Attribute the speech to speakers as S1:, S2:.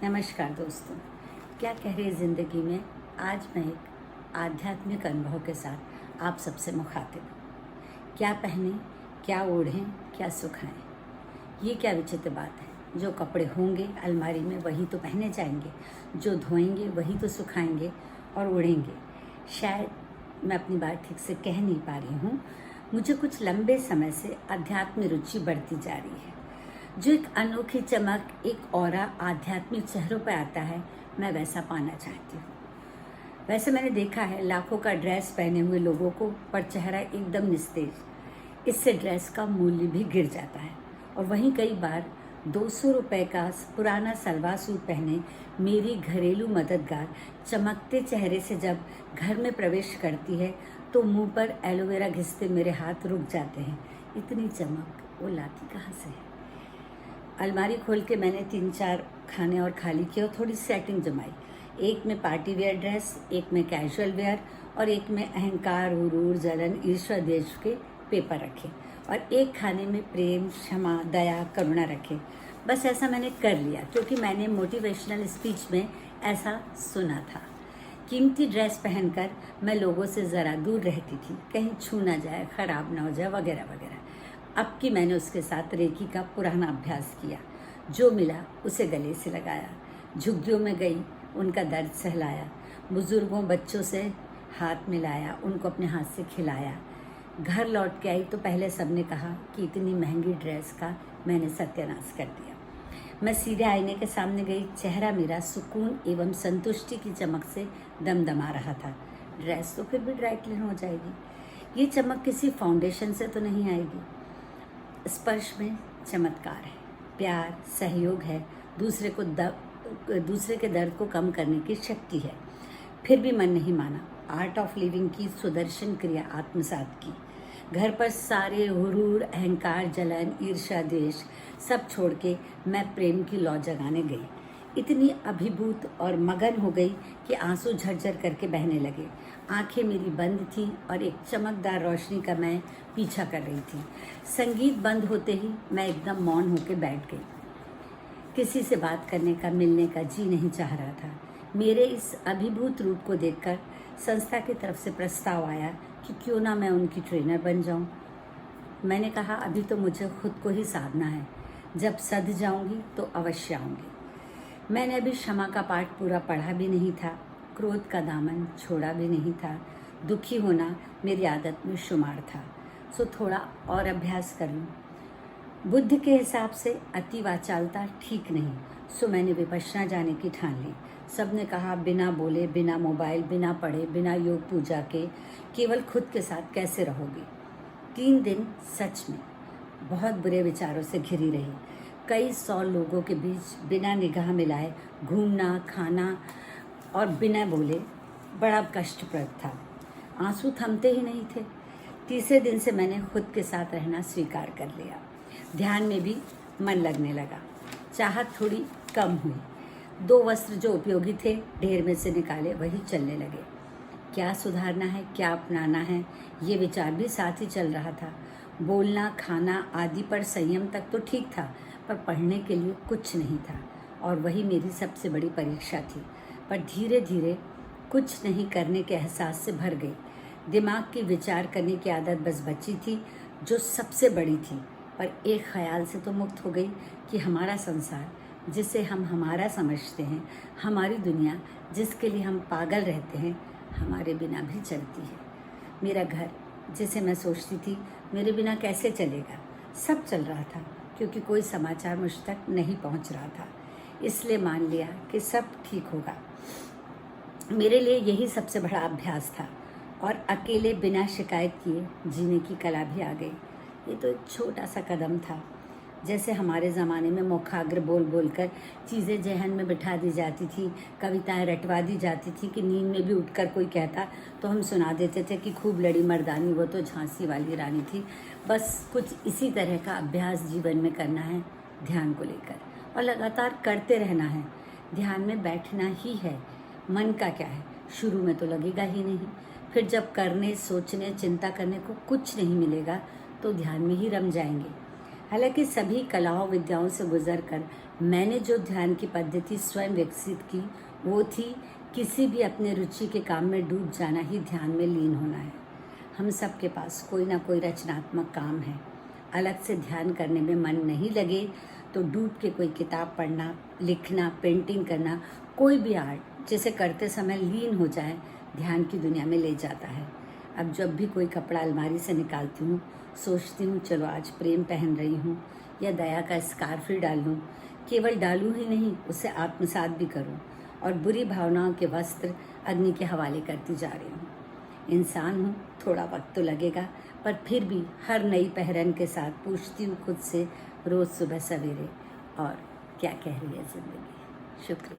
S1: नमस्कार दोस्तों, क्या कह रही ज़िंदगी में। आज मैं एक आध्यात्मिक अनुभव के साथ आप सबसे मुखातिब हूँ। क्या पहने, क्या ओढ़ें, क्या सुखाएं, ये क्या विचित्र बात है। जो कपड़े होंगे अलमारी में वही तो पहने जाएंगे, जो धोएंगे वही तो सुखाएंगे और ओढ़ेंगे। शायद मैं अपनी बात ठीक से कह नहीं पा रही हूँ। मुझे कुछ लंबे समय से अध्यात्म रुचि बढ़ती जा रही है। जो एक अनोखी चमक, एक ऑरा आध्यात्मिक चेहरों पर आता है, मैं वैसा पाना चाहती हूँ। वैसे मैंने देखा है लाखों का ड्रेस पहने हुए लोगों को, पर चेहरा एकदम निस्तेज। इससे ड्रेस का मूल्य भी गिर जाता है। और वहीं कई बार 200 रुपये का पुराना सलवार सूट पहने मेरी घरेलू मददगार चमकते चेहरे से जब घर में प्रवेश करती है तो मुंह पर एलोवेरा घिसते मेरे हाथ रुक जाते हैं। इतनी चमक वो लाती कहाँ से है। अलमारी खोल के मैंने 3-4 खाने और खाली किए और थोड़ी सेटिंग जमाई। एक में पार्टी वेयर ड्रेस, एक में कैजुअल वेयर और एक में अहंकार, हुरूर, जलन, ईर्ष्या, देश के पेपर रखे और एक खाने में प्रेम, क्षमा, दया, करुणा रखे। बस ऐसा मैंने कर लिया क्योंकि मैंने मोटिवेशनल स्पीच में ऐसा सुना था। कीमती ड्रेस पहनकर मैं लोगों से ज़रा दूर रहती थी, कहीं छू ना जाए, ख़राब ना हो जाए, वगैरह वगैरह। अब कि मैंने उसके साथ रेकी का पुराना अभ्यास किया। जो मिला उसे गले से लगाया, झुग्गियों में गई, उनका दर्द सहलाया, बुजुर्गों, बच्चों से हाथ मिलाया, उनको अपने हाथ से खिलाया। घर लौट के आई तो पहले सबने कहा कि इतनी महंगी ड्रेस का मैंने सत्यानाश कर दिया। मैं सीधे आईने के सामने गई। चेहरा मेरा सुकून एवं संतुष्टि की चमक से दमदमा रहा था। ड्रेस तो फिर भी ड्राई क्लीन हो जाएगी, ये चमक किसी फाउंडेशन से तो नहीं आएगी। स्पर्श में चमत्कार है, प्यार, सहयोग है, दूसरे के दर्द को कम करने की शक्ति है। फिर भी मन नहीं माना। आर्ट ऑफ लिविंग की सुदर्शन क्रिया आत्मसात की। घर पर सारे हुरूर, अहंकार, जलन, ईर्ष्या, द्वेष सब छोड़ के मैं प्रेम की लौ जगाने गई। इतनी अभिभूत और मगन हो गई कि आंसू झरझर करके बहने लगे। आंखें मेरी बंद थी और एक चमकदार रोशनी का मैं पीछा कर रही थी। संगीत बंद होते ही मैं एकदम मौन होकर बैठ गई। किसी से बात करने का, मिलने का जी नहीं चाह रहा था। मेरे इस अभिभूत रूप को देखकर संस्था की तरफ से प्रस्ताव आया कि क्यों ना मैं उनकी ट्रेनर बन जाऊं। मैंने कहा अभी तो मुझे खुद को ही साधना है, जब सध जाऊंगी तो अवश्य आऊंगी। मैंने अभी क्षमा का पाठ पूरा पढ़ा भी नहीं था, क्रोध का दामन छोड़ा भी नहीं था। दुखी होना मेरी आदत में शुमार था, सो थोड़ा और अभ्यास कर लूँ। बुद्ध के हिसाब से अति वाचालता ठीक नहीं, सो मैंने विपश्यना जाने की ठान ली। सबने कहा बिना बोले, बिना मोबाइल, बिना पढ़े, बिना योग पूजा के केवल खुद के साथ कैसे रहोगी। 3 दिन सच में बहुत बुरे विचारों से घिरी रही। कई 100 लोगों के बीच बिना निगाह मिलाए घूमना, खाना और बिना बोले बड़ा कष्टप्रद था। आंसू थमते ही नहीं थे। तीसरे दिन से मैंने खुद के साथ रहना स्वीकार कर लिया। ध्यान में भी मन लगने लगा। चाहत थोड़ी कम हुई। 2 वस्त्र जो उपयोगी थे ढेर में से निकाले, वही चलने लगे। क्या सुधारना है, क्या अपनाना है, ये विचार भी साथ ही चल रहा था। बोलना, खाना आदि पर संयम तक तो ठीक था, पर पढ़ने के लिए कुछ नहीं था और वही मेरी सबसे बड़ी परीक्षा थी। पर धीरे धीरे कुछ नहीं करने के एहसास से भर गई। दिमाग की विचार करने की आदत बस बची थी, जो सबसे बड़ी थी। पर एक ख्याल से तो मुक्त हो गई कि हमारा संसार, जिसे हम हमारा समझते हैं, हमारी दुनिया जिसके लिए हम पागल रहते हैं, हमारे बिना भी चलती है। मेरा घर, जिसे मैं सोचती थी मेरे बिना कैसे चलेगा, सब चल रहा था क्योंकि कोई समाचार मुझ तक नहीं पहुंच रहा था। इसलिए मान लिया कि सब ठीक होगा। मेरे लिए यही सबसे बड़ा अभ्यास था और अकेले बिना शिकायत किए जीने की कला भी आ गई। ये तो एक छोटा सा कदम था। जैसे हमारे ज़माने में मुखाग्र बोल बोल कर चीज़ें जहन में बिठा दी जाती थी, कविताएं रटवा दी जाती थी कि नींद में भी उठकर कोई कहता तो हम सुना देते थे कि खूब लड़ी मर्दानी, वो तो झांसी वाली रानी थी। बस कुछ इसी तरह का अभ्यास जीवन में करना है, ध्यान को लेकर, और लगातार करते रहना है। ध्यान में बैठना ही है। मन का क्या है, शुरू में तो लगेगा ही नहीं, फिर जब करने, सोचने, चिंता करने को कुछ नहीं मिलेगा तो ध्यान में ही रम जाएंगे। हालांकि सभी कलाओं विद्याओं से गुजरकर मैंने जो ध्यान की पद्धति स्वयं विकसित की वो थी किसी भी अपने रुचि के काम में डूब जाना ही ध्यान में लीन होना है। हम सब के पास कोई ना कोई रचनात्मक काम है। अलग से ध्यान करने में मन नहीं लगे तो डूब के कोई किताब पढ़ना, लिखना, पेंटिंग करना, कोई भी आर्ट जिसे करते समय लीन हो जाए ध्यान की दुनिया में ले जाता है। अब जब भी कोई कपड़ा अलमारी से निकालती हूँ सोचती हूँ चलो आज प्रेम पहन रही हूँ या दया का स्कार्फ ही डाल लूँ। केवल डालूँ ही नहीं, उसे आत्मसात भी करूँ और बुरी भावनाओं के वस्त्र अग्नि के हवाले करती जा रही हूँ। इंसान हूँ, थोड़ा वक्त तो लगेगा, पर फिर भी हर नई पहरन के साथ पूछती हूँ खुद से रोज़ सुबह सवेरे, और क्या कह रही है ज़िंदगी। शुक्रिया।